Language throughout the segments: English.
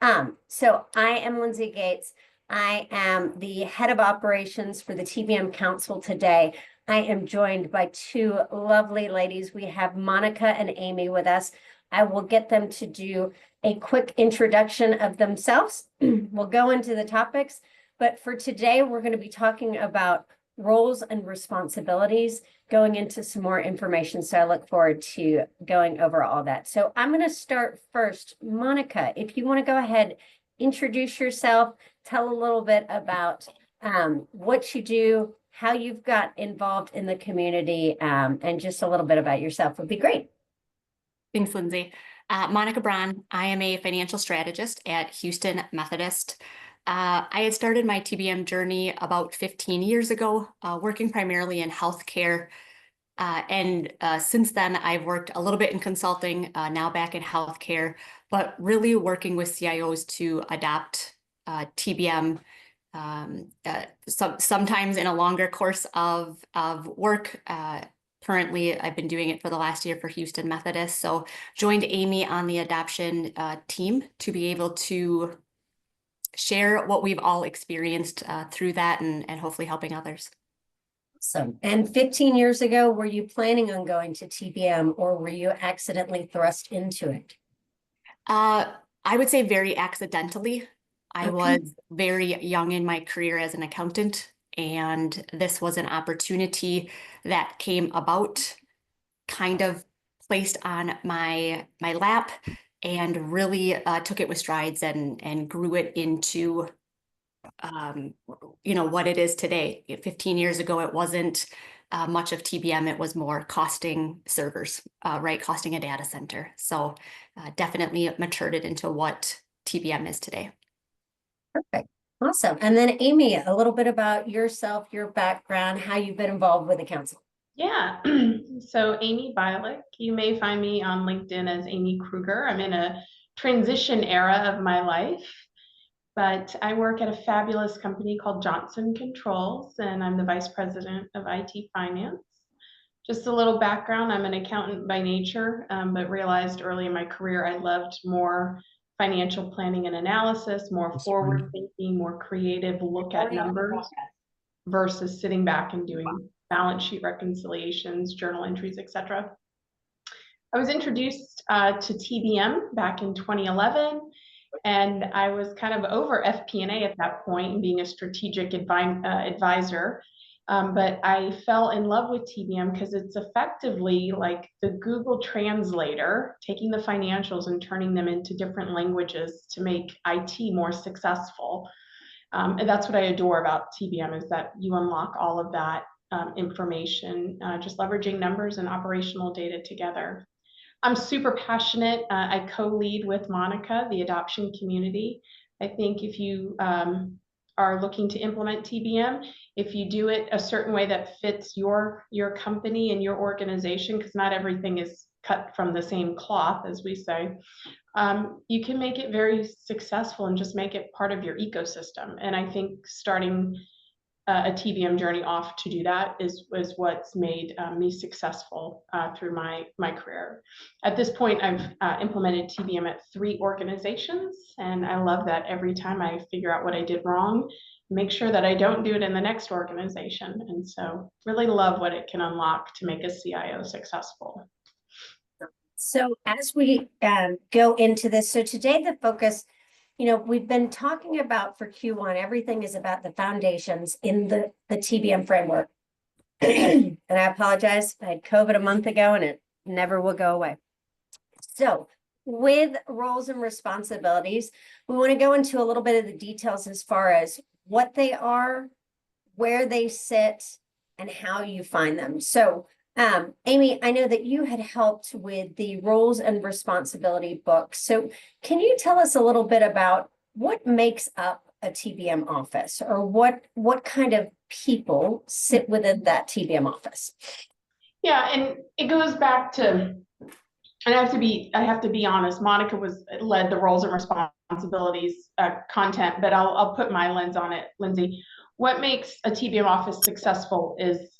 So I am Lindsay Gates. I am the head of operations for the TBM Council today. I am joined by two lovely ladies. We have Monica and Amy with us. I will get them to do a quick introduction of themselves. We'll go into the topics, but for today, we're going to be talking about roles and responsibilities, going into some more information. So I look forward to going over all that. So I'm going to start first. Monica, if you want to go ahead, introduce yourself, tell a little bit about what you do, how you've got involved in the community, and just a little bit about yourself would be great. Thanks, Lindsay. Monica Braun. I am a financial strategist at Houston Methodist. I had started my TBM journey about 15 years ago, working primarily in healthcare. And since then, I've worked a little bit in consulting, now back in healthcare, but really working with CIOs to adopt TBM, sometimes in a longer course of work. Currently, I've been doing it for the last year for Houston Methodist. So joined Amy on the adoption team to be able to share what we've all experienced through that and hopefully helping others. Awesome. And 15 years ago, were you planning on going to TBM or were you accidentally thrust into it? I would say very accidentally. I was very young in my career as an accountant, and this was an opportunity that came about, kind of placed on my lap, and really took it with strides and grew it into what it is today. 15 years ago, it wasn't much of TBM. It was more costing servers, right? Costing a data center. So definitely matured it into what TBM is today. Perfect. Awesome. And then Amy, a little bit about yourself, your background, how you've been involved with the council. Yeah. So Amy Bialik, you may find me on LinkedIn as Amy Krueger. I'm in a transition era of my life, but I work at a fabulous company called Johnson Controls, and I'm the vice president of IT Finance. Just a little background, I'm an accountant by nature, but realized early in my career I loved more financial planning and analysis, more forward thinking, more creative look at numbers versus sitting back and doing balance sheet reconciliations, journal entries, etc. I was introduced to TBM back in 2011, and I was kind of over FP&A at that point and being a strategic advisor. But I fell in love with TBM because it's effectively like the Google Translator, taking the financials and turning them into different languages to make IT more successful. And that's what I adore about TBM, is that you unlock all of that information, just leveraging numbers and operational data together. I'm super passionate. I co-lead with Monica the adoption community. I think if you are looking to implement TBM, if you do it a certain way that fits your company and your organization, because not everything is cut from the same cloth, as we say, you can make it very successful and just make it part of your ecosystem. And I think starting a TBM journey off to do that is what's made me successful through my career. At this point, I've implemented TBM at 3 organizations, and I love that every time I figure out what I did wrong, make sure that I don't do it in the next organization. And so really love what it can unlock to make a CIO successful. So as we go into this, so today the focus, we've been talking about for Q1, everything is about the foundations in the TBM framework. And I apologize, I had COVID a month ago and it never will go away. So with roles and responsibilities, we want to go into a little bit of the details as far as what they are, where they sit, and how you find them. So Amy, I know that you had helped with the roles and responsibility book. So can you tell us a little bit about what makes up a TBM office, or what kind of people sit within that TBM office? Yeah, and it goes back to, and I have to be honest, Monica led the roles and responsibilities content, but I'll put my lens on it, Lindsay. What makes a TBM office successful is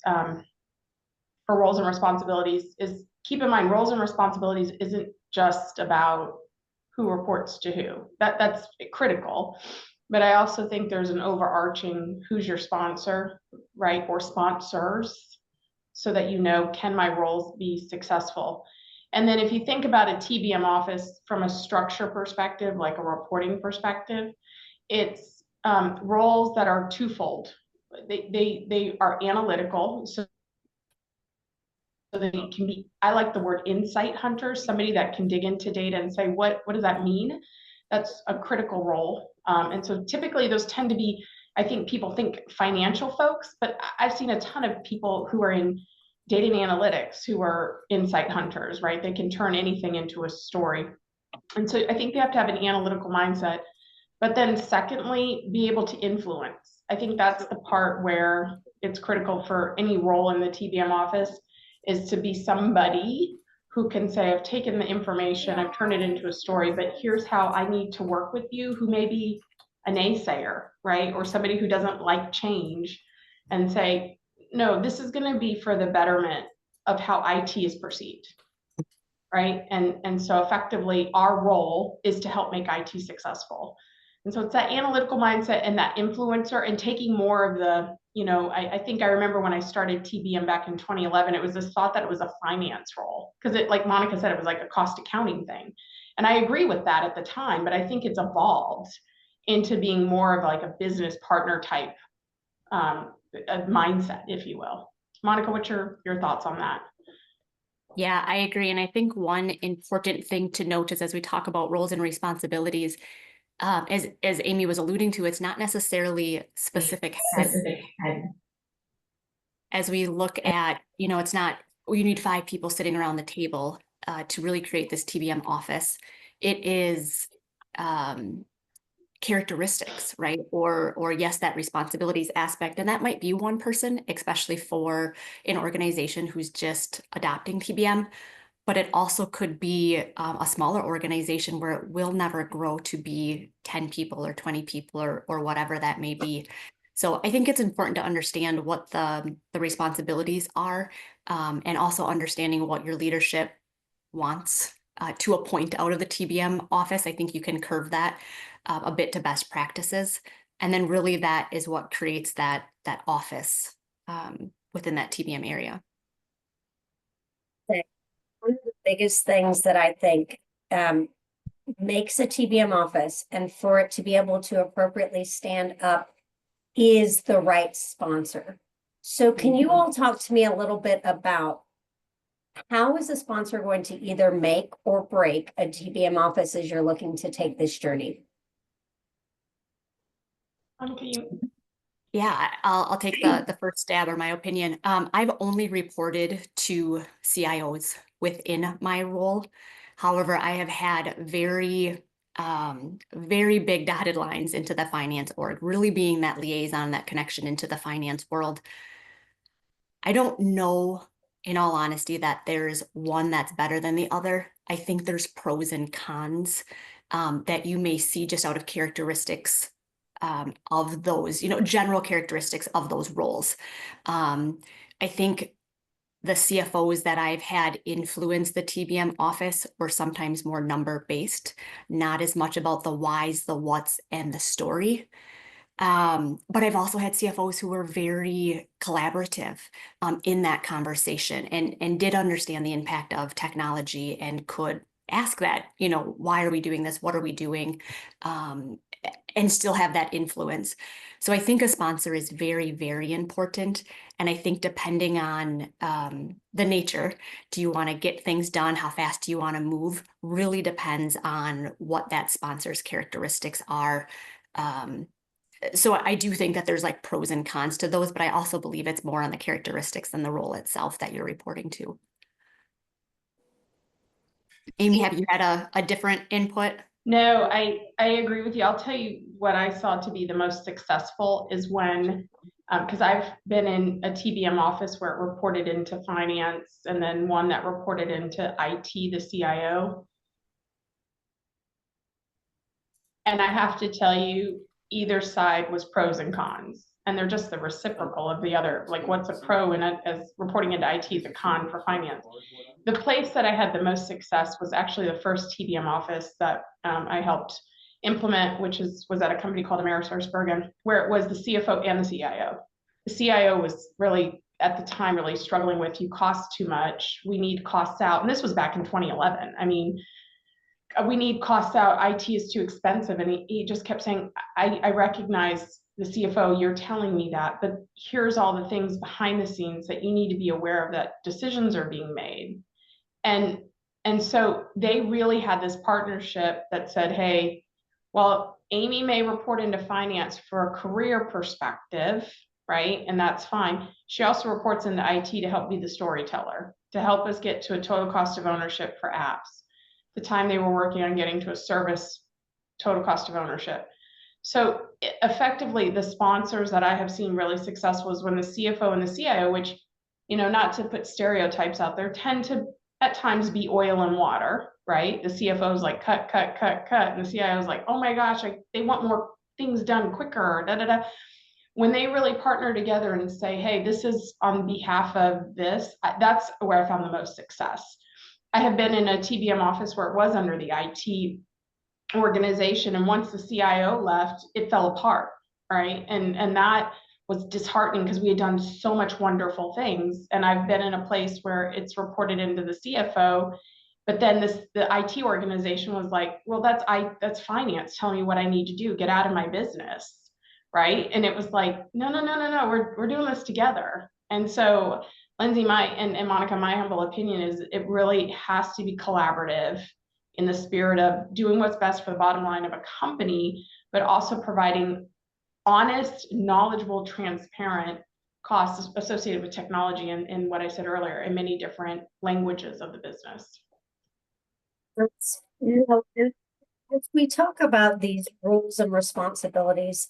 for roles and responsibilities is, keep in mind, roles and responsibilities isn't just about who reports to who. That's critical. But I also think there's an overarching who's your sponsor, right? Or sponsors, so that you know, can my roles be successful? And then if you think about a TBM office from a structure perspective, like a reporting perspective, it's roles that are twofold. They are analytical, so they can be, I like the word insight hunter, somebody that can dig into data and say, what does that mean? That's a critical role. And so typically those tend to be, I think people think financial folks, but I've seen a ton of people who are in data and analytics who are insight hunters, right? They can turn anything into a story. And so I think they have to have an analytical mindset, but then secondly, be able to influence. I think that's the part where it's critical for any role in the TBM office, is to be somebody who can say, I've taken the information, I've turned it into a story, but here's how I need to work with you, who may be a naysayer, right? Or somebody who doesn't like change, and say, no, this is going to be for the betterment of how IT is perceived, right? And so effectively our role is to help make IT successful. And so it's that analytical mindset and that influencer, and taking more of the, you know, I think I remember when I started TBM back in 2011, it was this thought that it was a finance role, because it, like Monica said, it was like a cost accounting thing. And I agree with that at the time, but I think it's evolved into being more of like a business partner type mindset, if you will. Monica, what's your thoughts on that? Yeah, I agree. And I think one important thing to note is, as we talk about roles and responsibilities, as Amy was alluding to, it's not necessarily specific head. As we look at, it's not, you need 5 people sitting around the table to really create this TBM office. It is characteristics, right? Or yes, that responsibilities aspect. And that might be one person, especially for an organization who's just adopting TBM. But it also could be a smaller organization where it will never grow to be 10 people or 20 people or whatever that may be. So I think it's important to understand what the responsibilities are, and also understanding what your leadership wants to a point out of the TBM office. I think you can curve that a bit to best practices. And then really that is what creates that office within that TBM area. One of the biggest things that I think makes a TBM office, and for it to be able to appropriately stand up, is the right sponsor. So can you all talk to me a little bit about how is a sponsor going to either make or break a TBM office as you're looking to take this journey? Yeah, I'll take the first stab, or my opinion. I've only reported to CIOs within my role. However, I have had very big dotted lines into the finance org, really being that liaison, that connection into the finance world. I don't know, in all honesty, that there's one that's better than the other. I think there's pros and cons that you may see just out of characteristics of those, general characteristics of those roles. I think the CFOs that I've had influence the TBM office were sometimes more number-based, not as much about the whys, the whats, and the story. But I've also had CFOs who were very collaborative in that conversation, and did understand the impact of technology and could ask that, why are we doing this? What are we doing? And still have that influence. So I think a sponsor is very, very important. And I think depending on the nature, do you want to get things done? How fast do you want to move? Really depends on what that sponsor's characteristics are. So I do think that there's like pros and cons to those, but I also believe it's more on the characteristics than the role itself that you're reporting to. Amy, have you had a different input? No, I agree with you. I'll tell you what I saw to be the most successful is when, because I've been in a TBM office where it reported into finance, and then one that reported into IT, the CIO. And I have to tell you, either side was pros and cons. and they're just the reciprocal of the other. Like what's a pro in it as reporting into IT is a con for finance. The place that I had the most success was actually the first TBM office that I helped implement, which was at a company called AmerisourceBergen, where it was the CFO and the CIO. The CIO was really, at the time, really struggling with, you cost too much, we need costs out. And this was back in 2011. I mean, we need costs out, IT is too expensive. And he just kept saying, I recognize the CFO, you're telling me that, but here's all the things behind the scenes that you need to be aware of, that decisions are being made. And so they really had this partnership that said, hey, well, Amy may report into finance for a career perspective, right? And that's fine. She also reports into IT to help be the storyteller, to help us get to a total cost of ownership for apps. The time they were working on getting to a service total cost of ownership. So effectively, the sponsors that I have seen really successful is when the CFO and the CIO, which, not to put stereotypes out there, tend to at times be oil and water, right? The CFO is like, cut, cut, cut, cut. And the CIO is like, oh my gosh, they want more things done quicker, da, da, da. When they really partner together and say, hey, this is on behalf of this, that's where I found the most success. I have been in a TBM office where it was under the IT organization. And once the CIO left, it fell apart, right? And that was disheartening because we had done so much wonderful things. And I've been in a place where it's reported into the CFO, but then the IT organization was like, well, that's finance telling me what I need to do, get out of my business, right? And it was like, no, we're doing this together. And so Lindsay, and Monica, my humble opinion is it really has to be collaborative in the spirit of doing what's best for the bottom line of a company, but also providing honest, knowledgeable, transparent costs associated with technology and what I said earlier, in many different languages of the business. As we talk about these roles and responsibilities,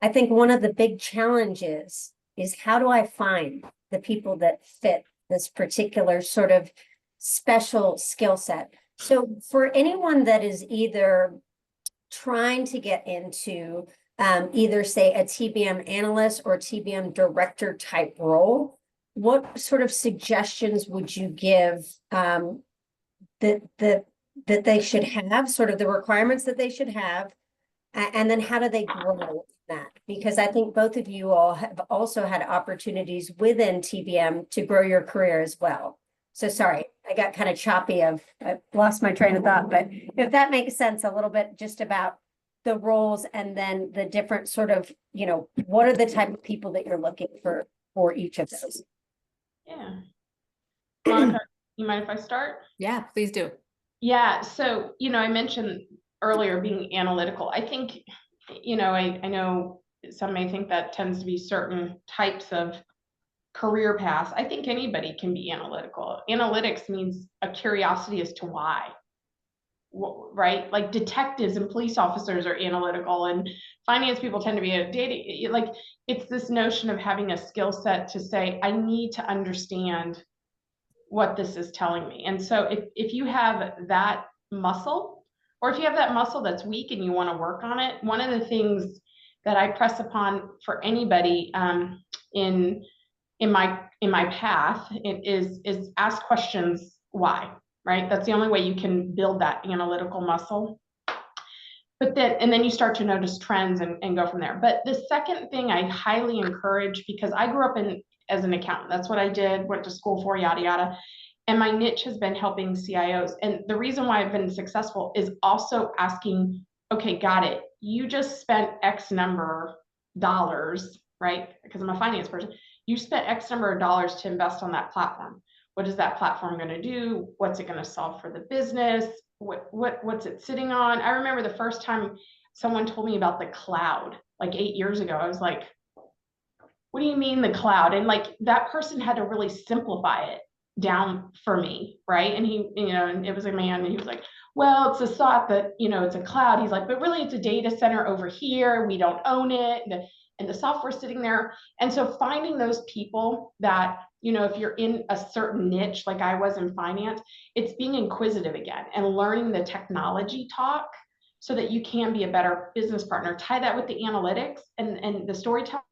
I think one of the big challenges is how do I find the people that fit this particular sort of special skill set? So for anyone that is either trying to get into either say a TBM analyst or TBM director type role, what sort of suggestions would you give that they should have, sort of the requirements that they should have, and then how do they grow that? Because I think both of you all have also had opportunities within TBM to grow your career as well. So sorry, I got kind of choppy I lost my train of thought, but if that makes sense a little bit just about the roles and then the different sort of, what are the type of people that you're looking for each of those? Yeah. Monica, you mind if I start? Yeah, please do. Yeah. So, I mentioned earlier being analytical. I think, I know some may think that tends to be certain types of career paths. I think anybody can be analytical. Analytics means a curiosity as to why, right? Like detectives and police officers are analytical, and finance people tend to be a data, like it's this notion of having a skill set to say, I need to understand what this is telling me. And so if you have that muscle, or if you have that muscle that's weak and you want to work on it, one of the things that I press upon for anybody in my path is ask questions why, right? That's the only way you can build that analytical muscle. But then you start to notice trends and go from there. But the second thing I highly encourage, because I grew up as an accountant, that's what I did, went to school for, yada, yada. And my niche has been helping CIOs. And the reason why I've been successful is also asking, okay, got it. You just spent X number dollars, right? Because I'm a finance person. You spent X number of dollars to invest on that platform. What is that platform going to do? What's it going to solve for the business? What's it sitting on? I remember the first time someone told me about the cloud, like 8 years ago. I was like, what do you mean the cloud? And like that person had to really simplify it down for me, right? And he, and it was a man, and he was like, well, it's a thought that, it's a cloud. He's like, but really it's a data center over here. We don't own it. And the software's sitting there. And so finding those people that, if you're in a certain niche, like I was in finance, it's being inquisitive again and learning the technology talk so that you can be a better business partner. Tie that with the analytics and the storytelling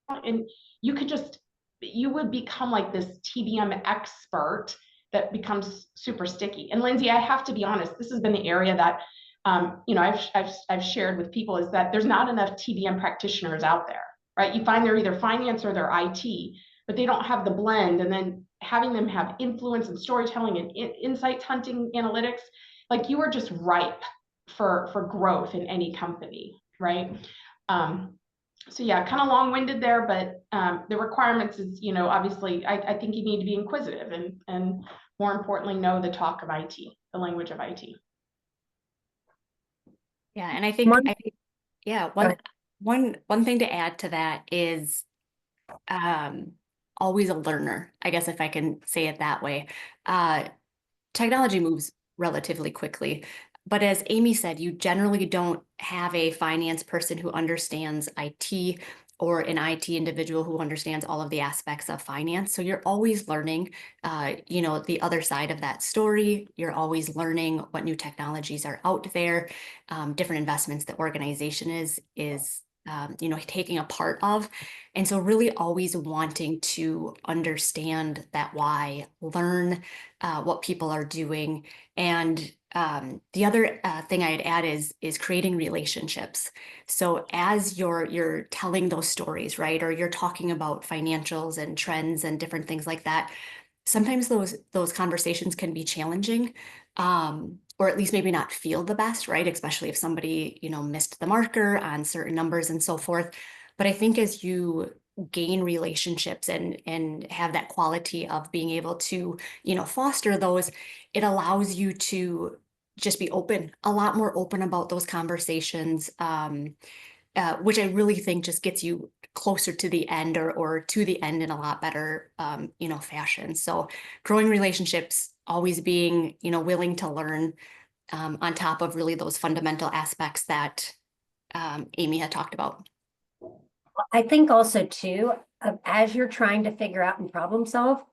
and you would become like this TBM expert that becomes super sticky. And Lindsay, I have to be honest, this has been the area that I've shared with people, is that there's not enough TBM practitioners out there, right? You find they're either finance or they're IT, but they don't have the blend. And then having them have influence and storytelling and insights hunting analytics, like you are just ripe for growth in any company, right? So yeah, kind of long-winded there, but the requirements is, obviously, I think you need to be inquisitive and more importantly, know the talk of IT, the language of IT. Yeah, and I think yeah, one thing to add to that is always a learner, I guess, if I can say it that way. Technology moves relatively quickly, but as Amy said, you generally don't have a finance person who understands IT or an IT individual who understands all of the aspects of finance. So you're always learning, the other side of that story. You're always learning what new technologies are out there, different investments the organization is taking a part of. And so really always wanting to understand that why, learn what people are doing. And the other thing I'd add is creating relationships. So as you're telling those stories, right, or you're talking about financials and trends and different things like that, sometimes those conversations can be challenging, or at least maybe not feel the best, right? Especially if somebody, missed the marker on certain numbers and so forth. But I think as you gain relationships and have that quality of being able to, foster those, it allows you to just be open, a lot more open about those conversations, which I really think just gets you closer to the end or to the end in a lot better, fashion. So growing relationships, always being, willing to learn, on top of really those fundamental aspects that Amy had talked about. I think also too, as you're trying to figure out and problem solve,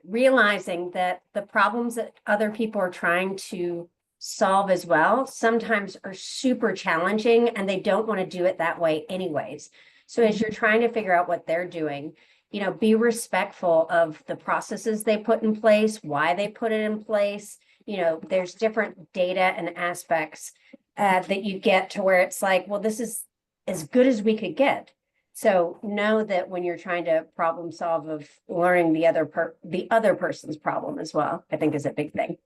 realizing that the problems that other people are trying to solve as well sometimes are super challenging and they don't want to do it that way anyways. So as you're trying to figure out what they're doing, be respectful of the processes they put in place, why they put it in place. There's different data and aspects that you get to where it's like, well, this is as good as we could get. So know that when you're trying to problem solve of learning the other person's problem as well, I think is a big thing.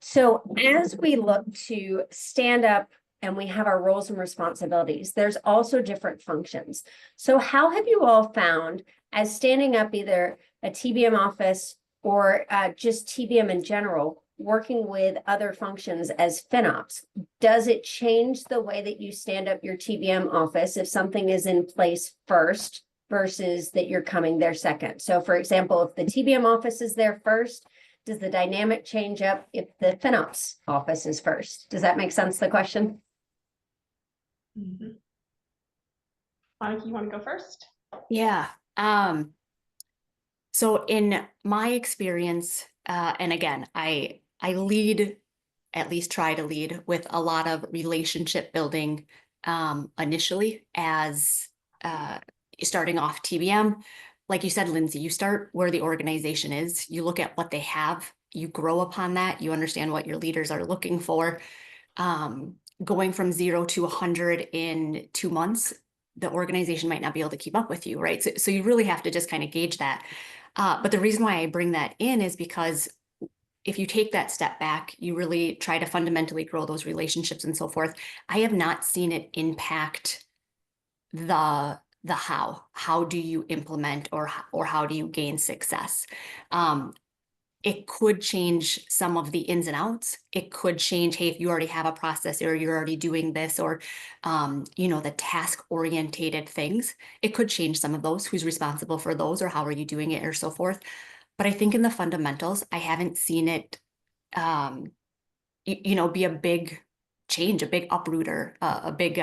So as we look to stand up and we have our roles and responsibilities, there's also different functions. So how have you all found, as standing up either a TBM office or just TBM in general, working with other functions as FinOps, does it change the way that you stand up your TBM office if something is in place first versus that you're coming there second? So for example, if the TBM office is there first, does the dynamic change up if the FinOps office is first? Does that make sense, the question? Mm-hmm. Monica, you want to go first? Yeah. So in my experience, and again, I lead, at least try to lead, with a lot of relationship building initially as starting off TBM. Like you said, Lindsay, you start where the organization is, you look at what they have, you grow upon that, you understand what your leaders are looking for. Going from 0 to 100 in 2 months, the organization might not be able to keep up with you, right? So you really have to just kind of gauge that. But the reason why I bring that in is because if you take that step back, you really try to fundamentally grow those relationships and so forth. I have not seen it impact the how do you implement or how do you gain success. It could change some of the ins and outs. It could change, hey, if you already have a process or you're already doing this, or the task orientated things, it could change some of those, who's responsible for those or how are you doing it or so forth. But I think in the fundamentals, I haven't seen it be a big change, a big uprooter, a big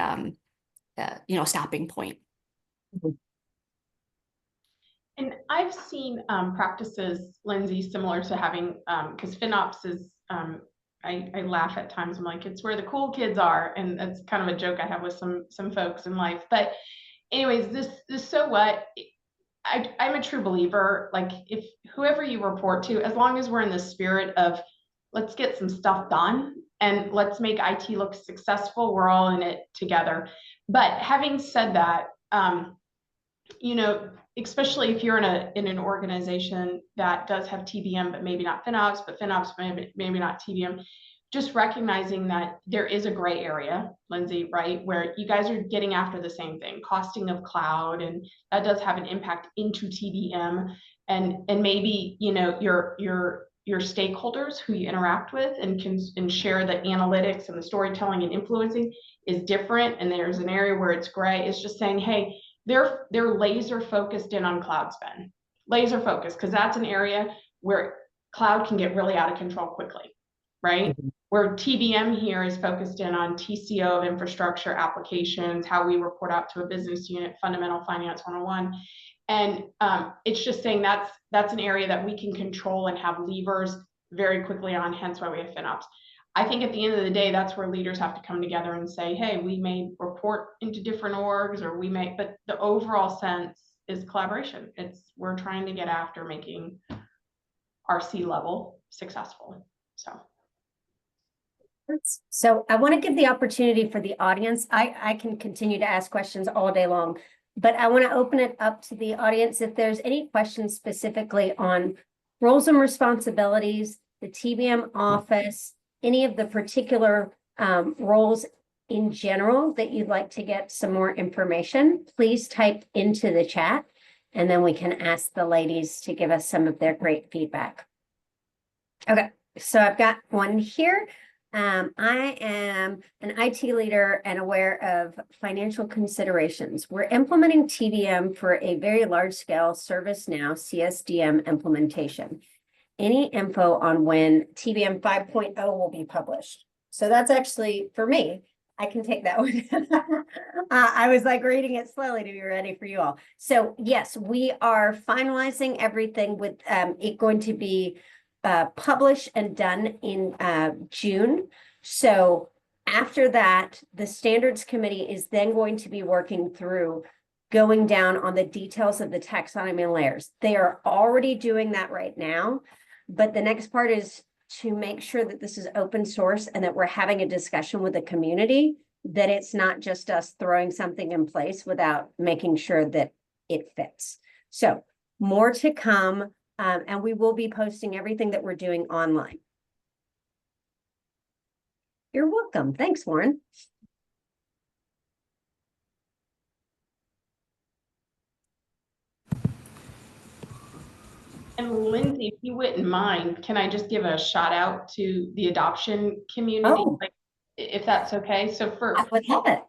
stopping point. And I've seen practices, Lindsay, similar to having, because FinOps is I laugh at times. I'm like, it's where the cool kids are. And that's kind of a joke I have with some folks in life. But anyways, this so what? I'm a true believer. Like if whoever you report to, as long as we're in the spirit of let's get some stuff done and let's make IT look successful, we're all in it together. But having said that, you know, especially if you're in an organization that does have TBM, but maybe not FinOps, but FinOps maybe not TBM, just recognizing that there is a gray area, Lindsay, right, where you guys are getting after the same thing, costing of cloud, and that does have an impact into TBM, and maybe you know your stakeholders who you interact with and can share the analytics and the storytelling and influencing is different, and there's an area where it's gray. It's just saying, hey, they're laser focused in on cloud spend, laser focused, because that's an area where cloud can get really out of control quickly, right? Where TBM here is focused in on TCO of infrastructure applications, how we report out to a business unit, fundamental finance 101. And it's just saying that's an area that we can control and have levers very quickly on, hence why we have FinOps. I think at the end of the day, that's where leaders have to come together and say, hey, we may report into different orgs, or we may, but the overall sense is collaboration. We're trying to get after making our C-level successful. So I want to give the opportunity for the audience. I can continue to ask questions all day long, but I want to open it up to the audience. If there's any questions specifically on roles and responsibilities, the TBM office, any of the particular roles in general that you'd like to get some more information, please type into the chat, and then we can ask the ladies to give us some of their great feedback. Okay, so I've got one here. I am an IT leader and aware of financial considerations. We're implementing TBM for a very large scale ServiceNow CSDM implementation. Any info on when TBM 5.0 will be published? So that's actually for me. I can take that one. I was like reading it slowly to be ready for you all. So yes, we are finalizing everything with it going to be published and done in June. So after that, the standards committee is then going to be working through going down on the details of the taxonomy and layers. They are already doing that right now, but the next part is to make sure that this is open source and that we're having a discussion with the community, that it's not just us throwing something in place without making sure that it fits. So more to come. And we will be posting everything that we're doing online. You're welcome. Thanks, Warren. And Lindsay, if you wouldn't mind, can I just give a shout out to the adoption community, if that's okay? So I would love it.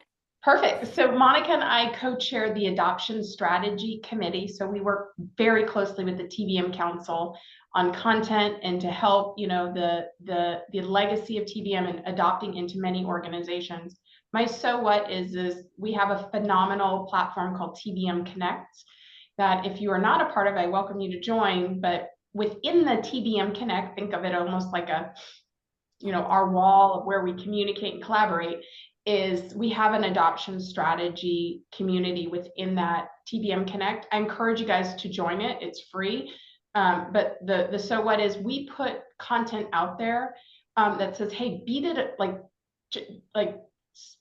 Perfect. So Monica and I co-chair the Adoption Strategy Committee. So we work very closely with the TBM Council on content and to help, you know, the legacy of TBM and adopting into many organizations. My so what is we have a phenomenal platform called TBM Connect that if you are not a part of, I welcome you to join. But within the TBM Connect, think of it almost like a, you know, our wall of where we communicate and collaborate. Is we have an adoption strategy community within that TBM Connect. I encourage you guys to join it. It's free. But the so what is we put content out there that says, hey, beat it, like,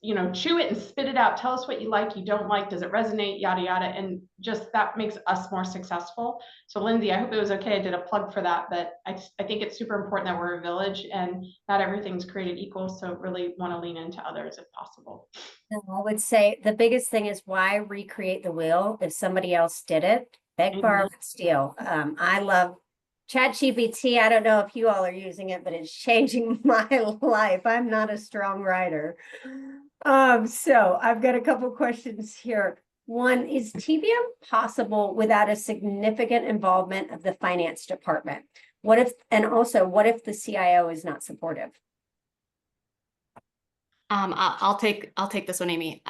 you know, chew it and spit it out. Tell us what you like, you don't like, does it resonate, yada, yada. And just that makes us more successful. So Lindsay, I hope it was okay. I did a plug for that, but I think it's super important that we're a village and not everything's created equal. So really want to lean into others if possible. I would say the biggest thing is why recreate the wheel if somebody else did it? Beg, borrow, steal. I love ChatGPT. I don't know if you all are using it, but it's changing my life. I'm not a strong writer. So I've got a couple questions here. One, is TBM possible without a significant involvement of the finance department? What if the CIO is not supportive? I'll take this one, Amy.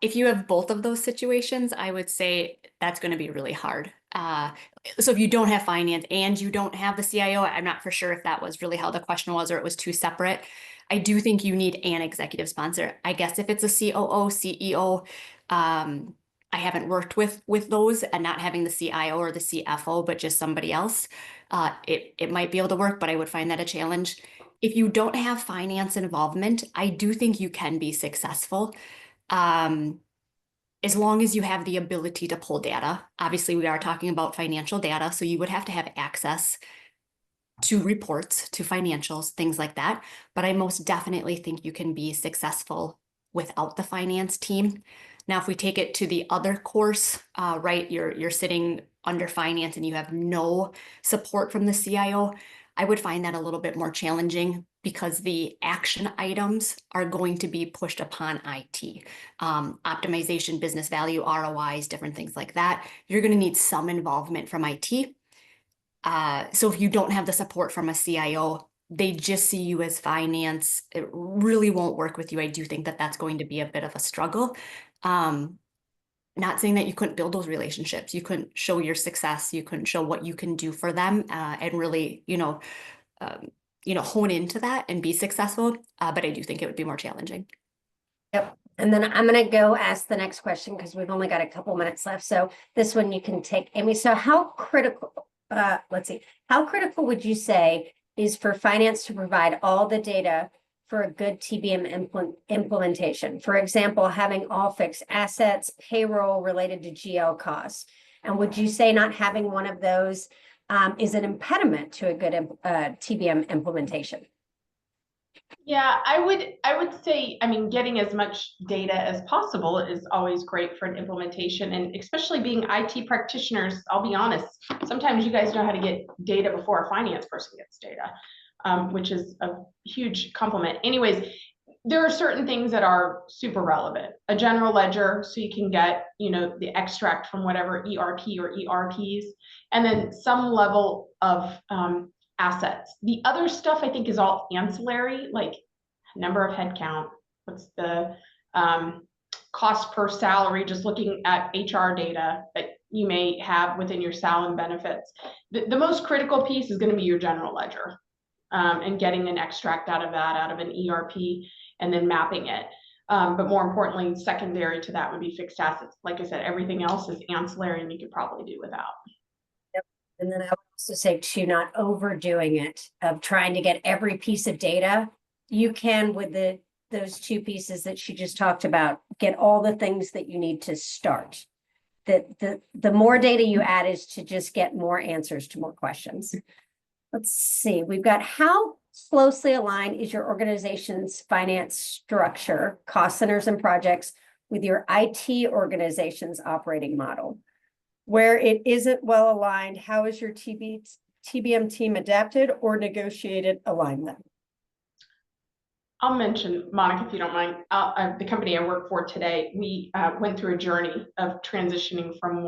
If you have both of those situations, I would say that's going to be really hard. So if you don't have finance and you don't have the CIO, I'm not for sure if that was really how the question was or it was two separate. I do think you need an executive sponsor. I guess if it's a COO, CEO, I haven't worked with those, and not having the CIO or the CFO, but just somebody else, it might be able to work, but I would find that a challenge. If you don't have finance involvement, I do think you can be successful. As long as you have the ability to pull data. Obviously, we are talking about financial data, so you would have to have access to reports, to financials, things like that. But I most definitely think you can be successful without the finance team. Now, if we take it to the other course, right, you're sitting under finance and you have no support from the CIO, I would find that a little bit more challenging because the action items are going to be pushed upon IT. Optimization, business value, ROIs, different things like that. You're going to need some involvement from IT. So if you don't have the support from a CIO, they just see you as finance, it really won't work with you. I do think that that's going to be a bit of a struggle. Not saying that you couldn't build those relationships, you couldn't show your success, you couldn't show what you can do for them, and really, hone into that and be successful. But I do think it would be more challenging. Yep. And then I'm going to go ask the next question because we've only got a couple minutes left. So this one you can take, Amy. So how critical, how critical would you say is for finance to provide all the data for a good TBM implementation? For example, having all fixed assets, payroll related to GL costs. And would you say not having one of those is an impediment to a good TBM implementation? Yeah, I would say, I mean, getting as much data as possible is always great for an implementation, and especially being IT practitioners, I'll be honest, sometimes you guys know how to get data before a finance person gets data, which is a huge compliment. Anyways, there are certain things that are super relevant. A general ledger, so you can get, the extract from whatever ERP or ERPs, and then some level of assets. The other stuff I think is all ancillary, like number of headcount, what's the cost per salary, just looking at HR data that you may have within your salary and benefits. The most critical piece is going to be your general ledger, and getting an extract out of that, out of an ERP, and then mapping it. But more importantly, secondary to that would be fixed assets. Like I said, everything else is ancillary and you could probably do without. And then I would also say to not overdoing it, of trying to get every piece of data. You can, with those two pieces that she just talked about, get all the things that you need to start. The more data you add is to just get more answers to more questions. Let's see, we've got how closely aligned is your organization's finance structure, cost centers and projects with your IT organization's operating model? Where it isn't well aligned, how is your TBM team adapted or negotiated alignment? I'll mention, Monica, if you don't mind, the company I work for today, we went through a journey of transitioning from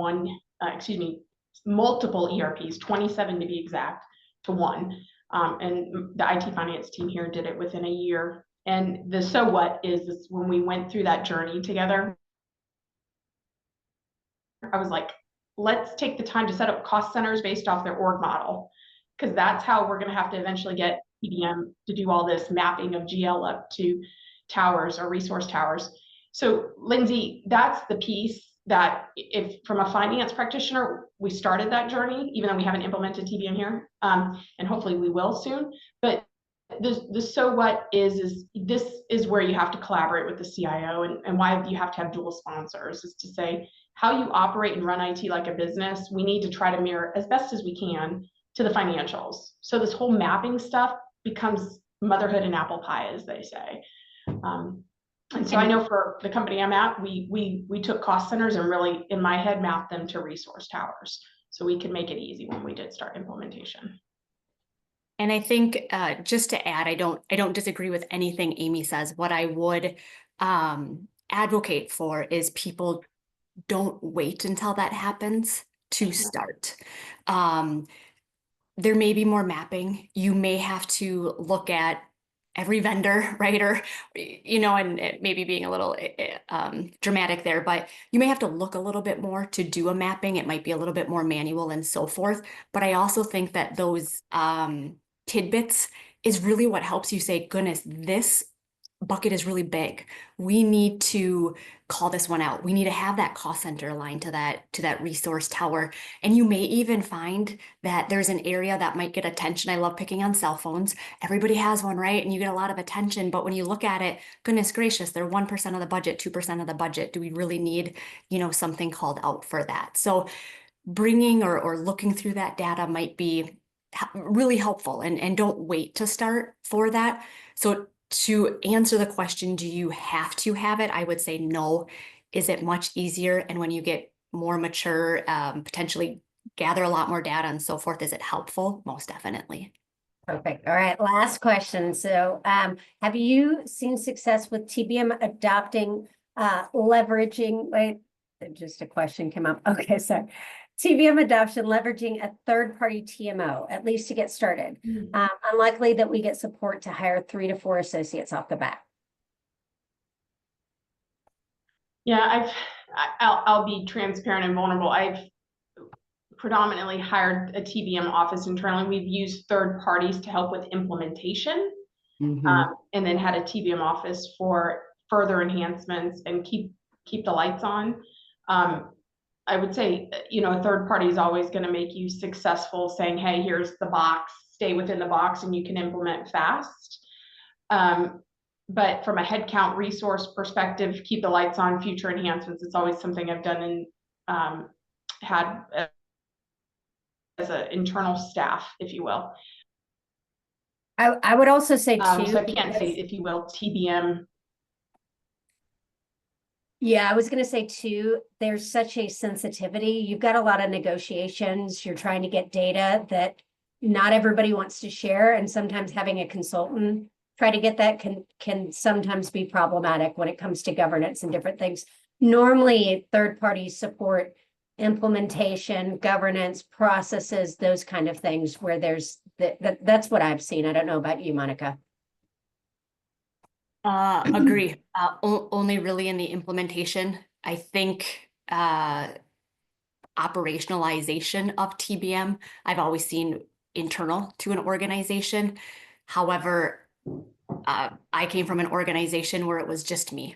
multiple ERPs, 27 to be exact, to one. And the IT finance team here did it within a year. And the so what is when we went through that journey together, I was like, let's take the time to set up cost centers based off their org model, because that's how we're going to have to eventually get TBM to do all this mapping of GL up to towers or resource towers. So Lindsay, that's the piece that if from a finance practitioner, we started that journey, even though we haven't implemented TBM here, and hopefully we will soon. But the so what is this is where you have to collaborate with the CIO, and why you have to have dual sponsors is to say how you operate and run IT like a business. We need to try to mirror as best as we can to the financials. So this whole mapping stuff becomes motherhood and apple pie, as they say. And so I know for the company I'm at, we took cost centers and really, in my head, mapped them to resource towers, so we could make it easy when we did start implementation. And I think just to add, I don't disagree with anything Amy says. What I would advocate for is people don't wait until that happens to start. There may be more mapping. You may have to look at every vendor, right? Or, and maybe being a little dramatic there, but you may have to look a little bit more to do a mapping. It might be a little bit more manual and so forth. But I also think that those tidbits is really what helps you say, goodness, this bucket is really big. We need to call this one out. We need to have that cost center aligned to that resource tower. And you may even find that there's an area that might get attention. I love picking on cell phones. Everybody has one, right? And you get a lot of attention. But when you look at it, goodness gracious, they're 1% of the budget, 2% of the budget. Do we really need, something called out for that? So bringing or looking through that data might be really helpful, and don't wait to start for that. So to answer the question, do you have to have it? I would say no. Is it much easier? And when you get more mature, potentially gather a lot more data and so forth, is it helpful? Most definitely. Perfect. All right, last question. So have you seen success with TBM adopting, leveraging, wait, just a question came up. Okay, sorry. TBM adoption leveraging a third-party TMO, at least to get started. Unlikely that we get support to hire 3 to 4 associates off the bat. Yeah, I'll be transparent and vulnerable. I've predominantly hired a TBM office internally. We've used third parties to help with implementation, and then had a TBM office for further enhancements and keep the lights on. I would say, a third party is always going to make you successful, saying, hey, here's the box, stay within the box, and you can implement fast. But from a headcount resource perspective, keep the lights on, future enhancements, it's always something I've done and had as an internal staff, if you will. I would also say too, so I can't say, if you will, TBM. Yeah, I was going to say too, there's such a sensitivity. You've got a lot of negotiations. You're trying to get data that not everybody wants to share. And sometimes having a consultant try to get that can sometimes be problematic when it comes to governance and different things. Normally, third parties support implementation, governance, processes, those kind of things where there's that's what I've seen. I don't know about you, Monica. Agree. Only really in the implementation. I think operationalization of TBM, I've always seen internal to an organization. However, I came from an organization where it was just me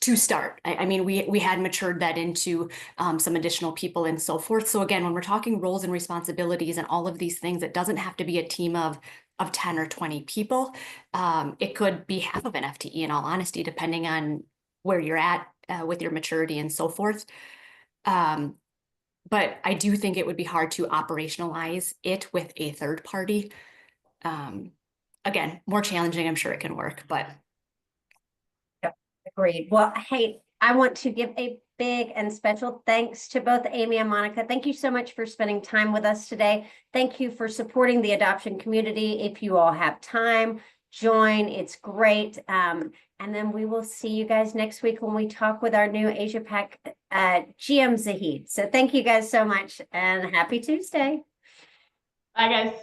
to start. I mean, we had matured that into some additional people and so forth. So again, when we're talking roles and responsibilities and all of these things, it doesn't have to be a team of 10 or 20 people. It could be half of an FTE, in all honesty, depending on where you're at with your maturity and so forth. But I do think it would be hard to operationalize it with a third party. Again, more challenging. I'm sure it can work, but. Yep, agreed. Well, hey, I want to give a big and special thanks to both Amy and Monica. Thank you so much for spending time with us today. Thank you for supporting the adoption community. If you all have time, join. It's great. And then we will see you guys next week when we talk with our new Asia Pac GM Zahid. So thank you guys so much and happy Tuesday. Bye, guys.